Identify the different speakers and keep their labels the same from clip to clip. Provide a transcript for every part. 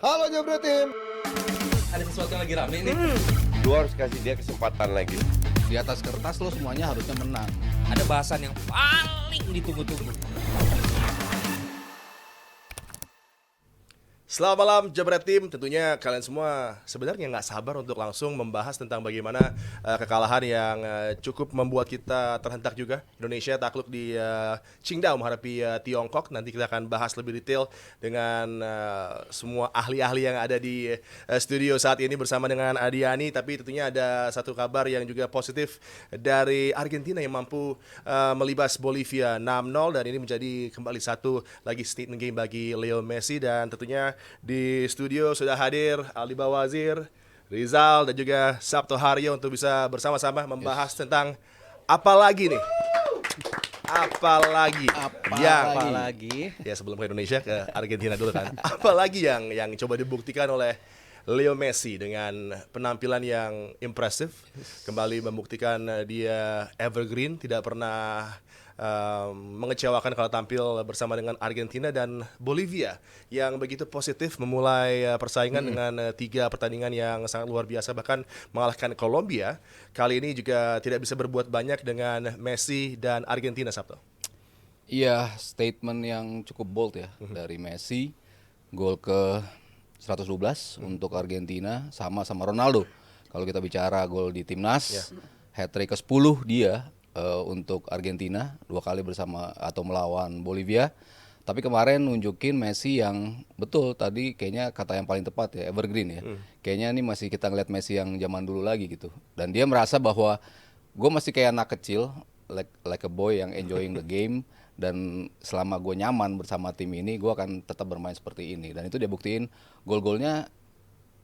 Speaker 1: Halo Jabra Tim.
Speaker 2: Ada sesuatu yang lagi rame nih.
Speaker 1: Lu harus kasih dia kesempatan lagi.
Speaker 3: Di atas kertas lo semuanya harusnya menang.
Speaker 2: Ada bahasan yang paling ditunggu-tunggu.
Speaker 4: Selamat malam Jabra Tim, tentunya kalian semua sebenarnya nggak sabar untuk langsung membahas tentang bagaimana kekalahan yang cukup membuat kita terhentak juga. Indonesia takluk di Qingdao menghadapi Tiongkok. Nanti kita akan bahas lebih detail dengan semua ahli-ahli yang ada di studio saat ini bersama dengan Adiani. Tapi tentunya ada satu kabar yang juga positif dari Argentina yang mampu melibas Bolivia 6-0 dan ini menjadi kembali satu lagi statement game bagi Leo Messi. Dan tentunya di studio sudah hadir Aldi Bawazir, Rizal dan juga Sabto Haryo untuk bisa bersama-sama membahas tentang apa lagi nih? Apalagi ya sebelum ke Indonesia ke Argentina dulu kan. Apalagi yang coba dibuktikan oleh Leo Messi dengan penampilan yang impresif, kembali membuktikan dia evergreen, tidak pernah mengecewakan kalau tampil bersama dengan Argentina dan Bolivia yang begitu positif memulai persaingan dengan 3 pertandingan yang sangat luar biasa, bahkan mengalahkan Kolombia. Kali ini juga tidak bisa berbuat banyak dengan Messi dan Argentina, Sabto.
Speaker 3: Iya, statement yang cukup bold ya dari Messi. Gol ke 112 untuk Argentina sama Ronaldo. Kalau kita bicara gol di timnas, hat-trick ke-10 dia untuk Argentina, 2 kali bersama atau melawan Bolivia. Tapi kemarin nunjukin Messi yang betul tadi kayaknya kata yang paling tepat ya, evergreen ya. Kayaknya ini masih kita ngeliat Messi yang zaman dulu lagi gitu. Dan dia merasa bahwa gue masih kayak anak kecil, like a boy yang enjoying the game. Dan selama gue nyaman bersama tim ini, gue akan tetap bermain seperti ini. Dan itu dia buktiin, gol-golnya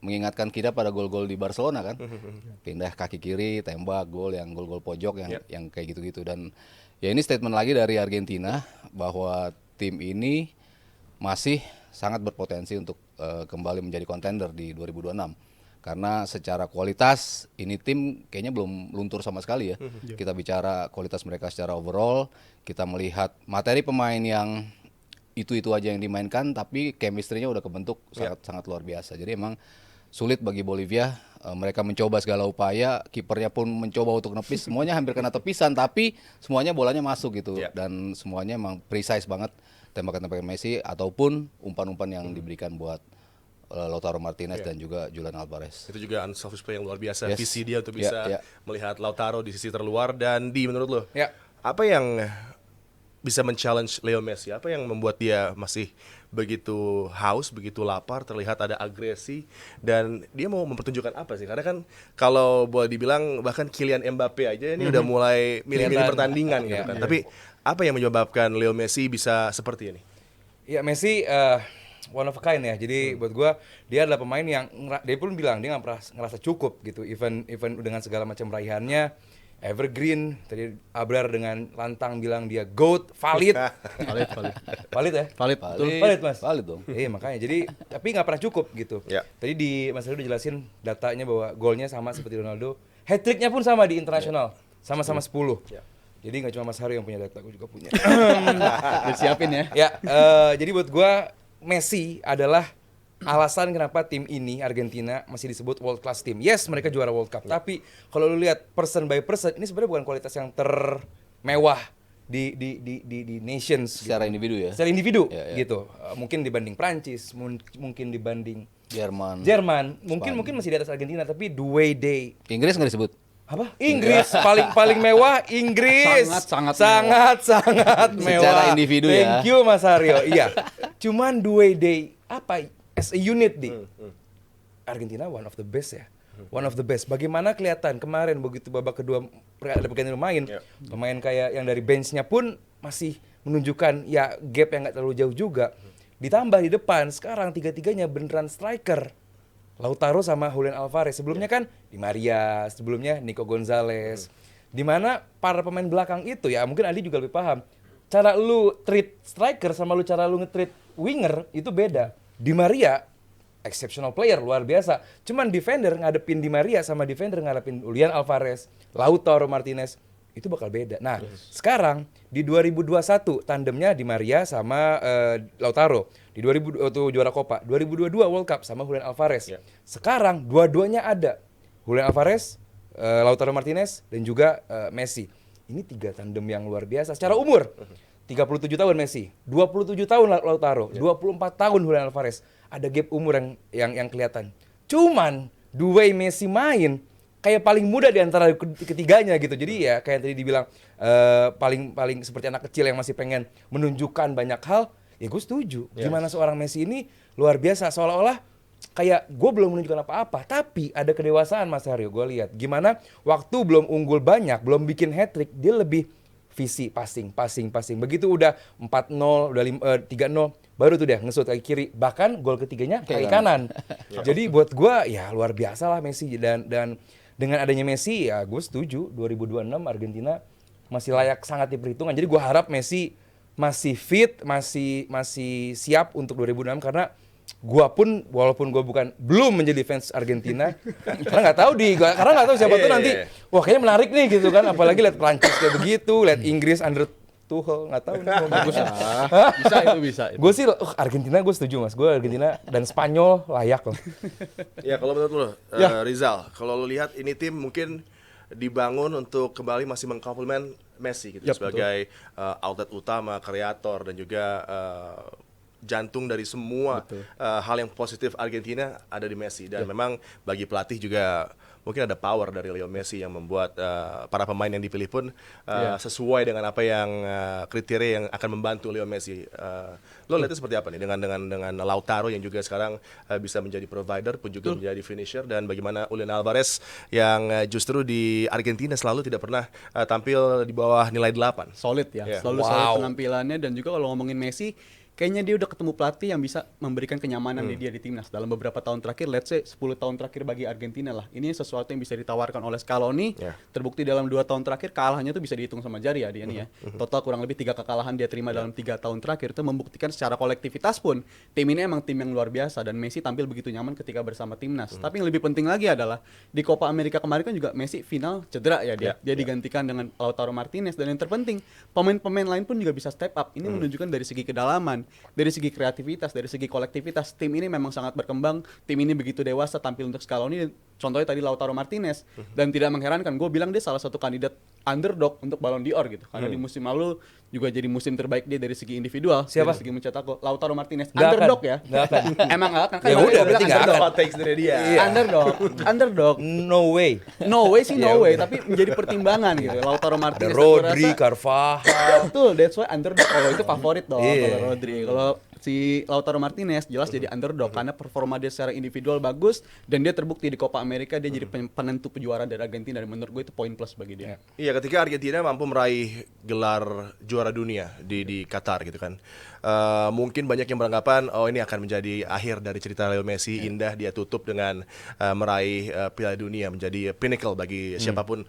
Speaker 3: mengingatkan kita pada gol-gol di Barcelona kan, pindah kaki kiri, tembak, gol yang gol-gol pojok yang kayak gitu-gitu. Dan ya ini statement lagi dari Argentina bahwa tim ini masih sangat berpotensi untuk kembali menjadi kontender di 2026. Karena secara kualitas ini tim kayaknya belum luntur sama sekali ya. Kita bicara kualitas mereka secara overall, kita melihat materi pemain yang itu aja yang dimainkan, tapi chemistry-nya udah kebentuk sangat luar biasa. Jadi emang sulit bagi Bolivia, mereka mencoba segala upaya, kipernya pun mencoba untuk nepis, semuanya hampir kena tepisan, tapi semuanya bolanya masuk gitu, dan semuanya emang precise banget tembakan-tembakan Messi ataupun umpan-umpan yang diberikan buat Lautaro Martinez dan juga Julian Alvarez.
Speaker 4: Itu juga unselfish play yang luar biasa, visi dia untuk bisa melihat Lautaro di sisi terluar. Dan menurut lo, apa yang bisa men-challenge Leo Messi? Apa yang membuat dia masih begitu haus, begitu lapar, terlihat ada agresi, dan dia mau mempertunjukkan apa sih? Karena kan kalau boleh dibilang bahkan Kylian Mbappe aja ini udah mulai milih-milih pertandingan gitu kan. Tapi apa yang menyebabkan Leo Messi bisa seperti ini?
Speaker 2: Ya Messi one of a kind ya. Jadi buat gue dia adalah pemain yang dia pun bilang dia nggak pernah ngerasa cukup gitu. Even dengan segala macam raihannya, evergreen. Tadi Abrar dengan lantang bilang dia GOAT, valid. Valid ya? Valid Mas.
Speaker 3: Valid dong.
Speaker 2: Iya makanya. Jadi tapi nggak pernah cukup gitu. Tadi di Mas Rio udah jelasin datanya bahwa golnya sama seperti Ronaldo. Hat-tricknya pun sama di internasional. Sama-sama 10. Jadi nggak cuma Mas Haryo yang punya data, aku juga punya.
Speaker 3: Disiapin ya.
Speaker 2: Jadi buat gua Messi adalah alasan kenapa tim ini Argentina masih disebut world class team. Yes, mereka juara World Cup. Tapi kalau lu lihat person by person, ini sebenarnya bukan kualitas yang termewah di nations.
Speaker 3: Secara individu ya.
Speaker 2: Secara individu gitu. Mungkin dibanding Prancis, mungkin dibanding Jerman. Mungkin masih di atas Argentina, tapi the way they.
Speaker 3: Inggris nggak disebut.
Speaker 2: Apa? Inggris paling mewah Inggris. Sangat mewah.
Speaker 3: Secara individu ya.
Speaker 2: Thank you Mas Haryo. Iya. Cuman the way they as a unit di Argentina one of the best ya. One of the best. Bagaimana kelihatan kemarin begitu babak kedua ada pergantian pemain kayak yang dari benchnya pun masih menunjukkan ya gap yang nggak terlalu jauh juga. Ditambah di depan sekarang tiga-tiganya beneran striker. Lautaro sama Julian Alvarez. Sebelumnya kan Di Maria, sebelumnya Nico Gonzalez. Di mana para pemain belakang itu ya mungkin Adi juga lebih paham. Cara lu treat striker sama cara lu nge-treat winger itu beda. Di Maria exceptional player luar biasa. Cuman defender ngadepin Di Maria sama defender ngadepin Julian Alvarez, Lautaro Martinez itu bakal beda. Nah, sekarang di 2021 tandemnya Di Maria sama Lautaro. Di 2000 waktu juara Copa, 2022 World Cup sama Julian Alvarez.
Speaker 4: Ya.
Speaker 2: Sekarang dua-duanya ada. Julian Alvarez, Lautaro Martinez dan juga Messi. Ini 3 tandem yang luar biasa secara umur. 37 tahun Messi, 27 tahun Lautaro, 24 tahun Julian Alvarez. Ada gap umur yang kelihatan. Cuman the way Messi main kayak paling muda di antara ketiganya gitu. Jadi ya kayak tadi dibilang paling seperti anak kecil yang masih pengen menunjukkan banyak hal. Ya gue setuju. Gimana seorang Messi ini luar biasa, seolah-olah kayak gue belum menunjukkan apa-apa, tapi ada kedewasaan Mas Haryo. Gue lihat gimana waktu belum unggul banyak, belum bikin hat-trick, dia lebih visi passing. Begitu udah 4-0, udah 3-0, baru tuh dia ngesut kaki kiri. Bahkan gol ketiganya kaki kanan. Jadi buat gue ya luar biasa lah Messi, dan dengan adanya Messi ya gue setuju 2026 Argentina masih layak sangat diperhitungkan. Jadi gue harap Messi masih fit, masih siap untuk 2026, karena gua pun walaupun gua belum menjadi fans Argentina karena nggak tahu siapa tuh nanti wah kayaknya menarik nih gitu kan, apalagi lihat Prancis kayak begitu, lihat Inggris under Tuchel, nggak tahu nih bagus.
Speaker 5: Bisa.
Speaker 2: Gue sih Argentina gue setuju Mas, gue Argentina dan Spanyol layak loh.
Speaker 4: Ya kalau menurut lo, Rizal, kalau lo lihat ini tim mungkin dibangun untuk kembali masih mengkomplement Messi gitu sebagai outlet utama, kreator dan juga jantung dari semua hal yang positif Argentina ada di Messi. Dan memang bagi pelatih juga mungkin ada power dari Leo Messi yang membuat para pemain yang dipilih pun sesuai dengan apa yang kriteria yang akan membantu Leo Messi. Lo lihatnya seperti apa nih dengan Lautaro yang juga sekarang bisa menjadi provider pun juga menjadi finisher, dan bagaimana Julian Alvarez yang justru di Argentina selalu tidak pernah tampil di bawah nilai 8.
Speaker 5: Solid ya, selalu solid penampilannya. Dan juga kalau ngomongin Messi, kayaknya dia udah ketemu pelatih yang bisa memberikan kenyamanan di dia di timnas dalam beberapa tahun terakhir. Let's say 10 tahun terakhir bagi Argentina lah. Ini sesuatu yang bisa ditawarkan oleh Scaloni. Terbukti dalam 2 tahun terakhir kalahnya tuh bisa dihitung sama jari ya dia nih ya. Total kurang lebih 3 kekalahan dia terima dalam 3 tahun terakhir. Itu membuktikan secara kolektivitas pun tim ini emang tim yang luar biasa, dan Messi tampil begitu nyaman ketika bersama timnas. Tapi yang lebih penting lagi adalah di Copa America kemarin kan juga Messi final cedera ya dia. Dia digantikan dengan Lautaro Martinez, dan yang terpenting pemain-pemain lain pun juga bisa step up. Ini menunjukkan dari segi kedalaman, dari segi kreativitas, dari segi kolektivitas, tim ini memang sangat berkembang. Tim ini begitu dewasa tampil untuk Scaloni. Contohnya tadi Lautaro Martinez, dan tidak mengherankan, gue bilang dia salah satu kandidat underdog untuk Ballon d'Or gitu, karena di musim lalu juga jadi musim terbaik dia dari segi individual.
Speaker 2: Siapa?
Speaker 5: Dari segi mencetak gol. Lautaro Martinez
Speaker 2: Nggak
Speaker 5: underdog
Speaker 2: akan.
Speaker 5: ya.
Speaker 2: Nggak akan.
Speaker 5: Emang nggak akan kan?
Speaker 2: Ya udah, berarti nggak akan.
Speaker 4: Hot takes dari dia.
Speaker 5: Underdog.
Speaker 2: No way.
Speaker 5: No way sih, no way, tapi menjadi pertimbangan gitu. Lautaro
Speaker 2: Ada
Speaker 5: Martinez
Speaker 2: Rodri,
Speaker 5: aku rasa-
Speaker 2: Carvajal.
Speaker 5: Betul, that's why underdog. Kalau itu favorit dong
Speaker 2: Iya.
Speaker 5: kalau Rodri. Kalau si Lautaro Martinez jelas jadi underdog karena performa dia secara individual bagus, dan dia terbukti di Copa America dia jadi penentu kejuaraan dari Argentina, dan menurut gue itu poin plus bagi dia.
Speaker 4: Iya, ketika Argentina mampu meraih gelar juara dunia di Qatar gitu kan, mungkin banyak yang beranggapan oh ini akan menjadi akhir dari cerita Leo Messi. Indah dia tutup dengan meraih Piala Dunia, menjadi pinnacle bagi siapapun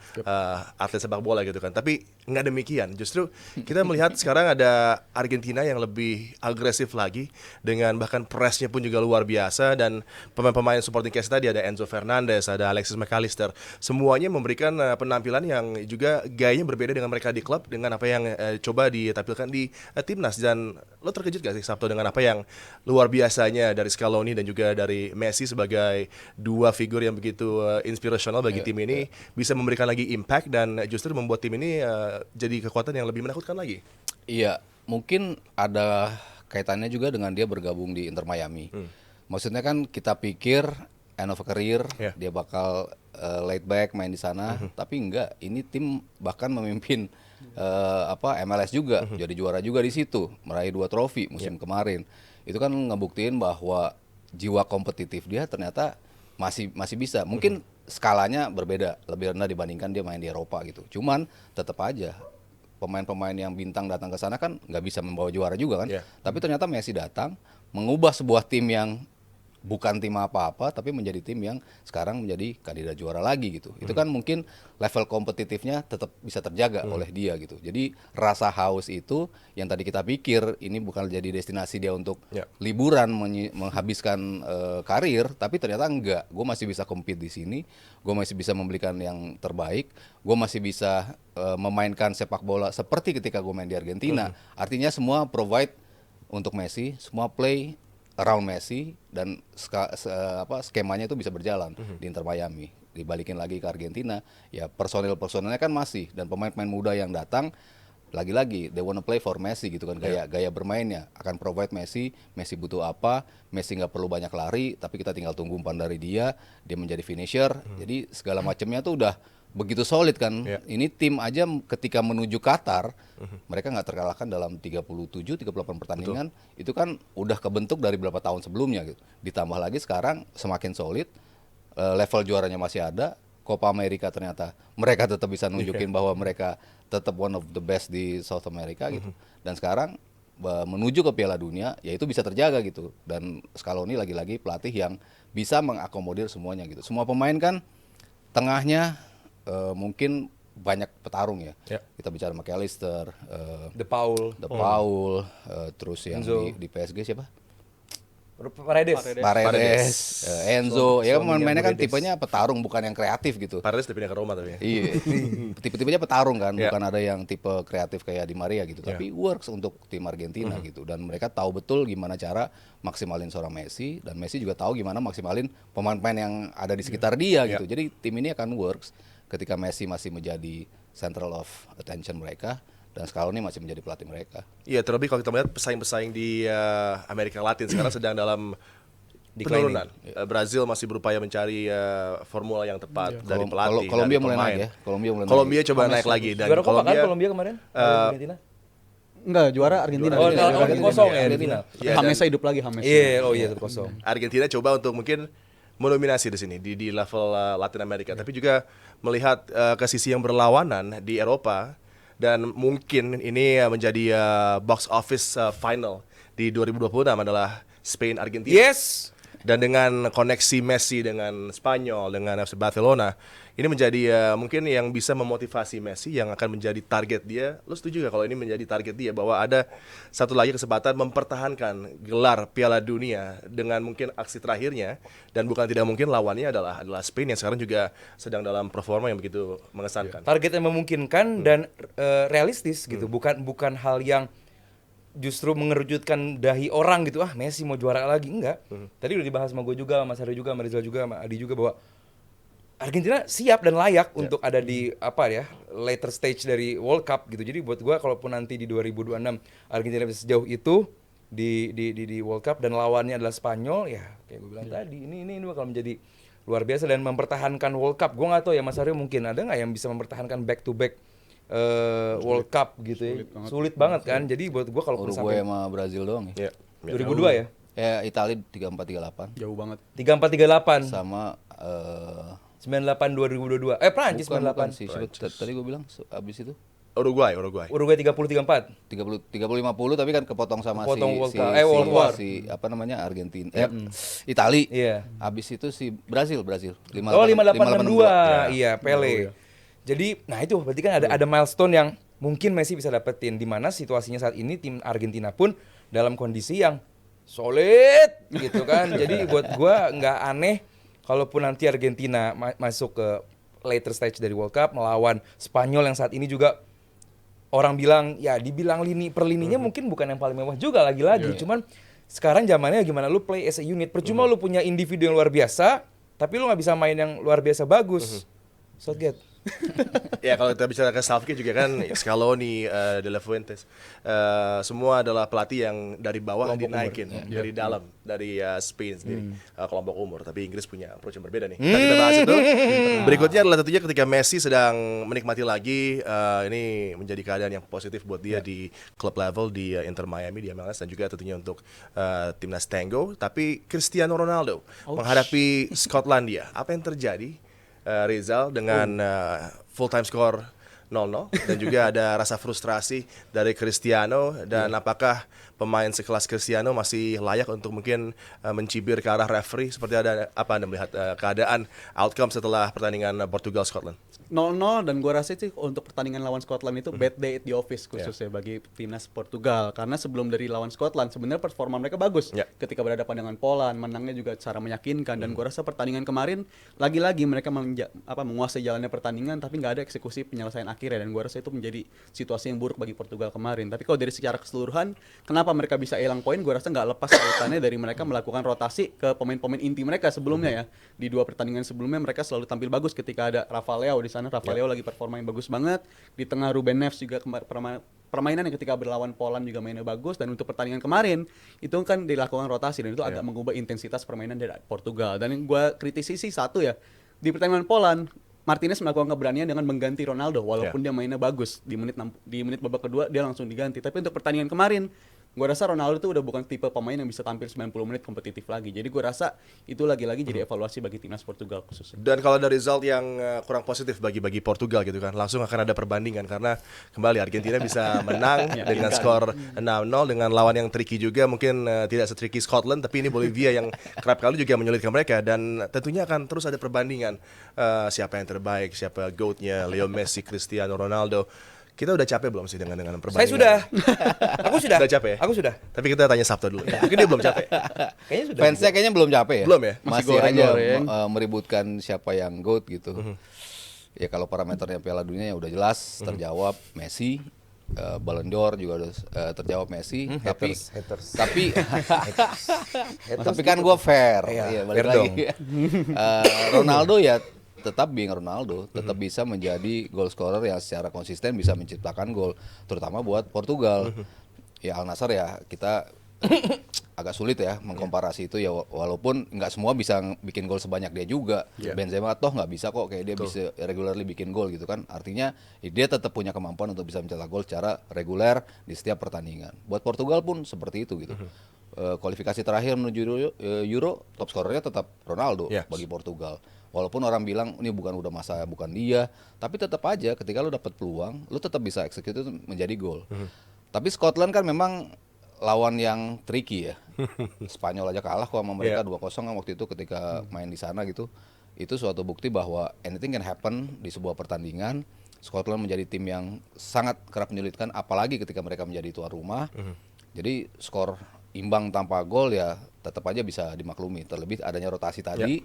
Speaker 4: atlet sepak bola gitu kan. Tapi nggak demikian, justru kita melihat sekarang ada Argentina yang lebih agresif lagi, dengan bahkan pressnya pun juga luar biasa, dan pemain-pemain supporting cast tadi ada Enzo Fernandez, ada Alexis McAllister, semuanya memberikan penampilan yang juga gayanya berbeda dengan mereka di klub, dengan apa yang coba ditampilkan di timnas. Dan lo terkejut gak sih Sabto dengan apa yang luar biasanya dari Scaloni dan juga dari Messi sebagai dua figur yang begitu inspirational bagi tim ini, bisa memberikan lagi impact dan justru membuat tim ini jadi kekuatan yang lebih menakutkan lagi?
Speaker 3: Iya, mungkin ada kaitannya juga dengan dia bergabung di Inter Miami. Maksudnya kan kita pikir end of a career, dia bakal laid back main di sana, tapi enggak. Ini tim bahkan memimpin MLS juga, jadi juara juga di situ, meraih 2 trofi musim kemarin. Itu kan ngebuktiin bahwa jiwa kompetitif dia ternyata masih bisa. Mungkin skalanya berbeda, lebih rendah dibandingkan dia main di Eropa gitu. Cuman tetap aja pemain-pemain yang bintang datang ke sana kan nggak bisa membawa juara juga kan. Tapi ternyata Messi datang mengubah sebuah tim yang bukan tim apa-apa, tapi menjadi tim yang sekarang menjadi kandidat juara lagi gitu. Itu kan mungkin level kompetitifnya tetap bisa terjaga oleh dia gitu. Jadi rasa haus itu yang tadi kita pikir ini bukan jadi destinasi dia untuk liburan menghabiskan karir, tapi ternyata enggak. Gue masih bisa compete di sini, gue masih bisa memberikan yang terbaik, gue masih bisa memainkan sepak bola seperti ketika gue main di Argentina. Artinya semua provide untuk Messi, semua play around Messi dan skemanya itu bisa berjalan di Inter Miami. Dibalikin lagi ke Argentina, ya personilnya kan masih, dan pemain-pemain muda yang datang lagi-lagi they wanna play for Messi gitu kan, gaya bermainnya akan provide Messi butuh apa, Messi nggak perlu banyak lari, tapi kita tinggal tunggu umpan dari dia menjadi finisher. Jadi segala macamnya tuh udah begitu solid kan. Ini tim aja ketika menuju Qatar, mereka nggak terkalahkan dalam 37-38 pertandingan. Itu kan udah kebentuk dari beberapa tahun sebelumnya gitu. Ditambah lagi sekarang semakin solid, level juaranya masih ada. Copa America ternyata mereka tetap bisa nunjukin bahwa mereka tetap one of the best di South America gitu. Dan sekarang menuju ke Piala Dunia, ya itu bisa terjaga gitu. Dan Scaloni lagi-lagi pelatih yang bisa mengakomodir semuanya gitu. Semua pemain kan tengahnya mungkin banyak petarung ya. Kita bicara McAllister,
Speaker 2: De Paul,
Speaker 3: terus yang
Speaker 2: Enzo.
Speaker 3: di PSG siapa?
Speaker 2: Paredes.
Speaker 3: Enzo, ya pemainnya kan tipenya petarung, bukan yang kreatif gitu.
Speaker 4: Paredes udah pindah ke Roma tapi.
Speaker 3: Iya, tipe-tipenya petarung kan, bukan ada yang tipe kreatif kayak Di Maria gitu, tapi works untuk tim Argentina gitu, dan mereka tahu betul gimana cara maksimalin seorang Messi, dan Messi juga tahu gimana maksimalin pemain-pemain yang ada di sekitar dia gitu. Jadi tim ini akan works ketika Messi masih menjadi central of attention mereka, dan Scaloni masih menjadi pelatih mereka.
Speaker 4: Iya, terlebih kalau kita melihat pesaing-pesaing di Amerika Latin sekarang sedang dalam penurunan. Brazil masih berupaya mencari formula yang tepat dari pelatih.
Speaker 3: Kolombia
Speaker 4: dari
Speaker 3: mulai
Speaker 4: pemain.
Speaker 3: naik ya.
Speaker 4: Kolombia coba naik lagi, dan
Speaker 2: Juara Copa kan Kolombia kemarin? Argentina?
Speaker 5: Enggak, juara Argentina.
Speaker 2: Oh,
Speaker 5: Juara
Speaker 2: Argentina. Kosong ya di final.
Speaker 4: Ya,
Speaker 5: Hamesnya hidup lagi, Hames.
Speaker 2: Iya, oh iya 1-0.
Speaker 4: Argentina coba untuk mungkin mendominasi di sini di level Latin Amerika, tapi juga melihat ke sisi yang berlawanan di Eropa, dan mungkin ini menjadi box office final di 2026 adalah Spain Argentina.
Speaker 2: Yes.
Speaker 4: Dan dengan koneksi Messi dengan Spanyol, dengan FC Barcelona, ini menjadi mungkin yang bisa memotivasi Messi yang akan menjadi target dia. Lo setuju gak kalau ini menjadi target dia, bahwa ada satu lagi kesempatan mempertahankan gelar Piala Dunia dengan mungkin aksi terakhirnya, dan bukan tidak mungkin lawannya adalah Spain yang sekarang juga sedang dalam performa yang begitu mengesankan.
Speaker 2: Target yang memungkinkan dan realistis gitu, bukan hal yang justru mengerujutkan dahi orang gitu, Messi mau juara lagi, enggak. Tadi udah dibahas sama gue juga, sama Mas Aryo juga, sama Rizal juga, sama Adi juga, bahwa Argentina siap dan layak untuk ada di later stage dari World Cup gitu. Jadi buat gue, kalaupun nanti di 2026 Argentina bisa sejauh itu di World Cup dan lawannya adalah Spanyol, ya kayak gue bilang tadi, ini bakal menjadi luar biasa dan mempertahankan World Cup. Gue nggak tahu ya Mas Aryo, mungkin ada nggak yang bisa mempertahankan back to back World Cup gitu ya. Sulit banget kan. Jadi buat gua kalau
Speaker 3: Uruguay sama Brazil doang ya.
Speaker 2: 2002 ya.
Speaker 3: Ya Italia 3438
Speaker 5: Jauh banget.
Speaker 2: 3438
Speaker 3: sama
Speaker 2: 98 2022. Prancis
Speaker 3: bukan
Speaker 2: 98.
Speaker 3: sih. Tadi gue bilang abis itu
Speaker 4: Uruguay.
Speaker 2: Uruguay 30 34.
Speaker 3: 30-50 tapi kan kepotong sama
Speaker 2: Kepotong World
Speaker 3: si
Speaker 2: Cup. World War.
Speaker 3: si apa namanya Argentina. Itali.
Speaker 2: Iya.
Speaker 3: Abis itu si Brazil. 58,
Speaker 2: Oh 5862.
Speaker 3: 5862.
Speaker 2: Iya, Pele. Jadi, nah itu berarti kan ada milestone yang mungkin Messi bisa dapetin, di mana situasinya saat ini tim Argentina pun dalam kondisi yang solid gitu kan. Jadi buat gua nggak aneh kalaupun nanti Argentina masuk ke later stage dari World Cup melawan Spanyol yang saat ini juga orang bilang ya dibilang lini per lininya mungkin bukan yang paling mewah juga lagi-lagi. Cuman sekarang zamannya gimana lu play as a unit. Percuma lu punya individu yang luar biasa tapi lu nggak bisa main yang luar biasa bagus. Southgate.
Speaker 4: Ya kalau kita bicara ke Southgate juga kan, Scaloni, De La Fuentes, semua adalah pelatih yang dari bawah dinaikin, dari dalam, dari Spain sendiri, kelompok umur. Tapi Inggris punya approach yang berbeda nih. Kita bahas itu. Berikutnya adalah tentunya ketika Messi sedang menikmati lagi, ini menjadi keadaan yang positif buat dia di klub level di Inter Miami, di MLS, dan juga tentunya untuk timnas Tango. Tapi Cristiano Ronaldo menghadapi Skotlandia. Apa yang terjadi? Rizal dengan full time score 0-0 dan juga ada rasa frustrasi dari Cristiano, dan apakah pemain sekelas Cristiano masih layak untuk mungkin mencibir ke arah referee? Seperti apa Anda melihat keadaan outcome setelah pertandingan Portugal Scotland?
Speaker 5: 0-0, dan gua rasa sih untuk pertandingan lawan Scotland itu bad day at the office khususnya bagi timnas Portugal, karena sebelum dari lawan Scotland sebenarnya performa mereka bagus ketika berhadapan dengan Poland, menangnya juga secara meyakinkan, dan gua rasa pertandingan kemarin lagi-lagi mereka menguasai jalannya pertandingan tapi nggak ada eksekusi penyelesaian akhir terakhir ya, dan gua rasa itu menjadi situasi yang buruk bagi Portugal kemarin. Tapi kalau dari secara keseluruhan, kenapa mereka bisa hilang poin? Gua rasa nggak lepas kaitannya dari mereka melakukan rotasi ke pemain-pemain inti mereka sebelumnya ya. Di 2 pertandingan sebelumnya mereka selalu tampil bagus ketika ada Rafa Leao di sana. Rafa Leao lagi performa yang bagus banget. Di tengah Ruben Neves juga permainan yang ketika berlawan Poland juga mainnya bagus, dan untuk pertandingan kemarin itu kan dilakukan rotasi dan itu agak mengubah intensitas permainan dari Portugal. Dan yang gue kritisi sih satu ya, di pertandingan Poland Martinez melakukan keberanian dengan mengganti Ronaldo walaupun dia mainnya bagus di menit babak kedua dia langsung diganti. Tapi untuk pertandingan kemarin gue rasa Ronaldo itu udah bukan tipe pemain yang bisa tampil 90 menit kompetitif lagi. Jadi gue rasa itu lagi-lagi jadi evaluasi bagi timnas Portugal khususnya.
Speaker 4: Dan kalau ada result yang kurang positif bagi Portugal gitu kan, langsung akan ada perbandingan karena kembali Argentina bisa menang dengan skor 6-0 dengan lawan yang tricky juga, mungkin tidak se-tricky Scotland, tapi ini Bolivia yang kerap kali juga menyulitkan mereka, dan tentunya akan terus ada perbandingan siapa yang terbaik, siapa GOAT-nya, Leo Messi, Cristiano Ronaldo. Kita udah capek belum sih dengan perbandingan?
Speaker 2: Saya sudah. Aku sudah.
Speaker 4: Udah capek ya?
Speaker 2: Aku sudah.
Speaker 4: Tapi kita tanya Sabto dulu. Mungkin dia belum capek.
Speaker 2: Kayaknya sudah.
Speaker 3: Fansnya kayaknya belum capek ya.
Speaker 4: Belum ya?
Speaker 3: Masih aja meributkan siapa yang GOAT gitu. Ya kalau parameternya Piala Dunia ya udah jelas terjawab Messi. Ballon d'Or juga udah terjawab Messi. Tapi kan gue fair. Iya, balik
Speaker 2: fair
Speaker 3: lagi. Ronaldo ya tetap being Ronaldo, tetap bisa menjadi goal scorer yang secara konsisten bisa menciptakan gol, terutama buat Portugal. Ya Al Nassr ya kita agak sulit ya mengkomparasi itu ya, walaupun nggak semua bisa bikin gol sebanyak dia juga. Benzema toh nggak bisa kok kayak dia bisa regularly bikin gol gitu kan. Artinya ya dia tetap punya kemampuan untuk bisa mencetak gol secara reguler di setiap pertandingan. Buat Portugal pun seperti itu gitu. Kualifikasi terakhir menuju Euro top scorernya tetap Ronaldo bagi Portugal. Walaupun orang bilang ini bukan dia, tapi tetap aja ketika lu dapat peluang, lu tetap bisa execute itu menjadi gol. Tapi Scotland kan memang lawan yang tricky ya. Spanyol aja kalah kok sama mereka 2-0 kan waktu itu ketika main di sana gitu. Itu suatu bukti bahwa anything can happen di sebuah pertandingan. Scotland menjadi tim yang sangat kerap menyulitkan, apalagi ketika mereka menjadi tuan rumah. Jadi skor imbang tanpa gol ya tetap aja bisa dimaklumi. Terlebih adanya rotasi tadi.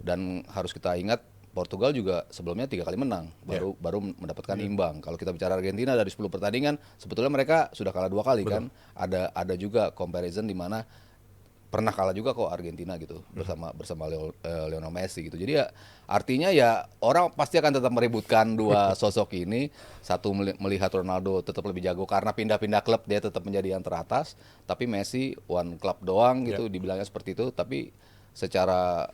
Speaker 3: Dan harus kita ingat Portugal juga sebelumnya 3 kali menang baru mendapatkan imbang. Kalau kita bicara Argentina dari 10 pertandingan sebetulnya mereka sudah kalah 2 kali kan. Ada juga comparison di mana pernah kalah juga kok Argentina gitu bersama Lionel Messi gitu. Jadi ya artinya ya orang pasti akan tetap meributkan dua sosok ini. Satu melihat Ronaldo tetap lebih jago karena pindah-pindah klub dia tetap menjadi yang teratas, tapi Messi one club doang gitu dibilangnya seperti itu. Tapi secara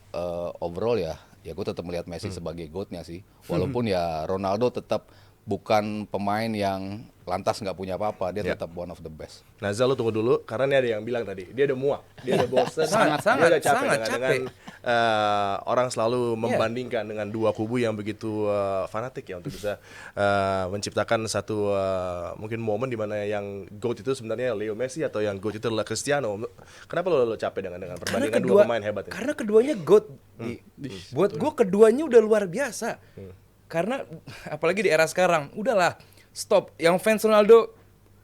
Speaker 3: overall ya gue tetap melihat Messi sebagai GOAT-nya sih. Walaupun ya Ronaldo tetap bukan pemain yang lantas nggak punya apa-apa, dia tetap one of the best.
Speaker 4: Nazal, lu tunggu dulu karena ini ada yang bilang tadi dia udah muak, dia udah bosan,
Speaker 2: sangat
Speaker 4: dia udah capek
Speaker 2: capek.
Speaker 4: dengan orang selalu membandingkan dengan dua kubu yang begitu fanatik ya untuk bisa menciptakan satu mungkin momen di mana yang GOAT itu sebenarnya Leo Messi atau yang GOAT itu adalah Cristiano. Kenapa lo capek dengan perbandingan dua pemain hebat ini?
Speaker 2: Karena keduanya GOAT. Buat gue keduanya udah luar biasa. Karena apalagi di era sekarang, udahlah stop. Yang fans Ronaldo,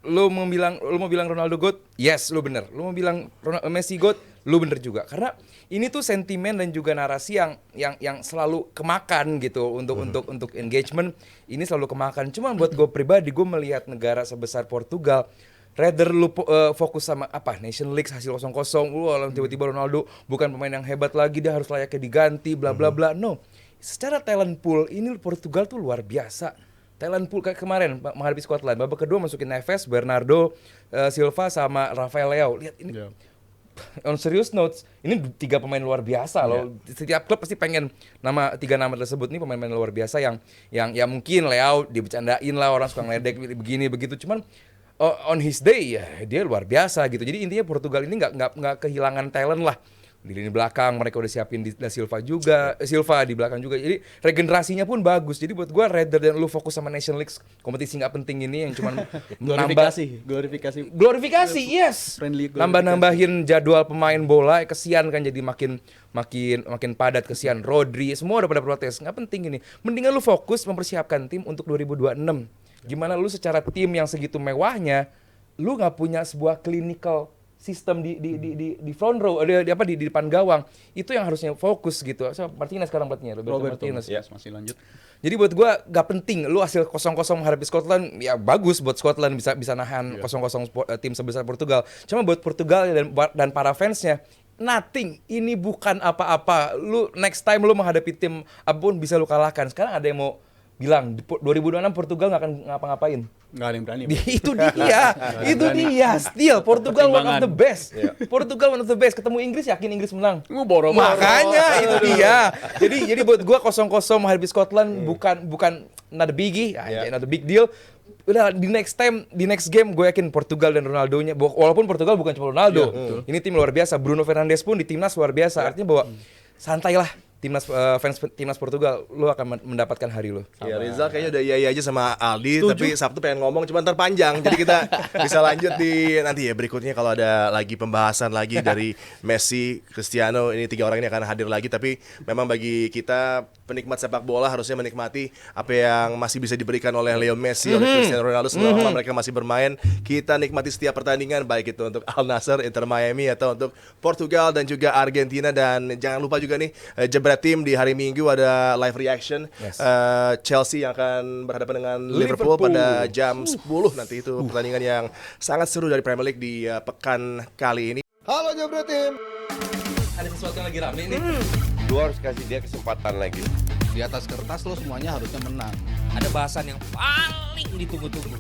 Speaker 2: lu mau bilang Ronaldo GOAT, yes lu bener. Lu mau bilang Messi GOAT, lu bener juga. Karena ini tuh sentimen dan juga narasi yang selalu kemakan gitu untuk engagement. Ini selalu kemakan. Cuma buat gue pribadi, gue melihat negara sebesar Portugal, rather lu fokus sama Nation League hasil 0-0, tiba-tiba Ronaldo bukan pemain yang hebat lagi, dia harus layaknya diganti, bla bla bla. No. Secara talent pool ini Portugal tuh luar biasa. Talent pool kayak kemarin menghadapi Scotland, babak kedua masukin Neves, Bernardo Silva sama Rafael Leao. Lihat ini. On serious notes, ini 3 pemain luar biasa loh. Setiap klub pasti pengen 3 nama tersebut nih pemain-pemain luar biasa yang mungkin Leao dibercandain lah, orang suka ngeledek begini begitu. Cuman on his day ya dia luar biasa gitu. Jadi intinya Portugal ini nggak kehilangan talent lah. Di lini belakang mereka udah siapin Da Silva juga, Silva di belakang juga. Jadi regenerasinya pun bagus. Jadi buat gua rather than lu fokus sama Nation League, kompetisi nggak penting ini yang cuman glorifikasi, yes. Nambah-nambahin jadwal pemain bola, kesian kan jadi makin padat, kesian. Rodri semua udah pada protes. Nggak penting ini. Mendingan lu fokus mempersiapkan tim untuk 2026. Gimana lu secara tim yang segitu mewahnya, lu nggak punya sebuah clinical sistem di front row, di depan gawang. Itu yang harusnya fokus gitu. So, Martinez sekarang pelatihnya, Roberto Martinez.
Speaker 5: Yes, masih lanjut.
Speaker 2: Jadi buat gua gak penting lu hasil 0-0 menghadapi Scotland, ya bagus buat Scotland bisa nahan 0-0 tim sebesar Portugal. Cuma buat Portugal dan para fansnya nothing, ini bukan apa-apa. Lu next time lu menghadapi tim apapun bisa lu kalahkan. Sekarang ada yang mau bilang 2026 Portugal nggak akan ngapa-ngapain.
Speaker 5: Nggak ada yang berani.
Speaker 2: Itu dia. Still Portugal one of the best. Portugal one of the best. Ketemu Inggris yakin Inggris menang.
Speaker 5: Boro-boro.
Speaker 2: Makanya itu dia. Jadi buat gua 0-0 menghadapi Scotland bukan not a biggie, not a big deal. Udah di next game gue yakin Portugal dan Ronaldonya, walaupun Portugal bukan cuma Ronaldo. Ini tim luar biasa. Bruno Fernandes pun di timnas luar biasa. Artinya bahwa santailah fans timnas Portugal, lu akan mendapatkan hari lu.
Speaker 4: Ya Rizal kayaknya udah iya aja sama Aldi, tapi Sabtu pengen ngomong cuma terpanjang. Jadi kita bisa lanjut di nanti ya berikutnya kalau ada lagi pembahasan lagi dari Messi, Cristiano, ini 3 orang ini akan hadir lagi. Tapi memang bagi kita penikmat sepak bola harusnya menikmati apa yang masih bisa diberikan oleh Leo Messi, oleh Cristiano Ronaldo selama mereka masih bermain. Kita nikmati setiap pertandingan, baik itu untuk Al Nassr, Inter Miami, atau untuk Portugal dan juga Argentina. Dan jangan lupa juga nih Jebret Tim di hari Minggu ada live reaction. Chelsea yang akan berhadapan dengan Liverpool pada jam 10 nanti. Itu pertandingan yang sangat seru dari Premier League di pekan kali ini.
Speaker 1: Halo Jebret Tim.
Speaker 2: Ada sesuatu yang lagi rame nih.
Speaker 1: Lu harus kasih dia kesempatan lagi.
Speaker 3: Di atas kertas lo semuanya harusnya menang.
Speaker 6: Ada bahasan yang paling ditunggu-tunggu.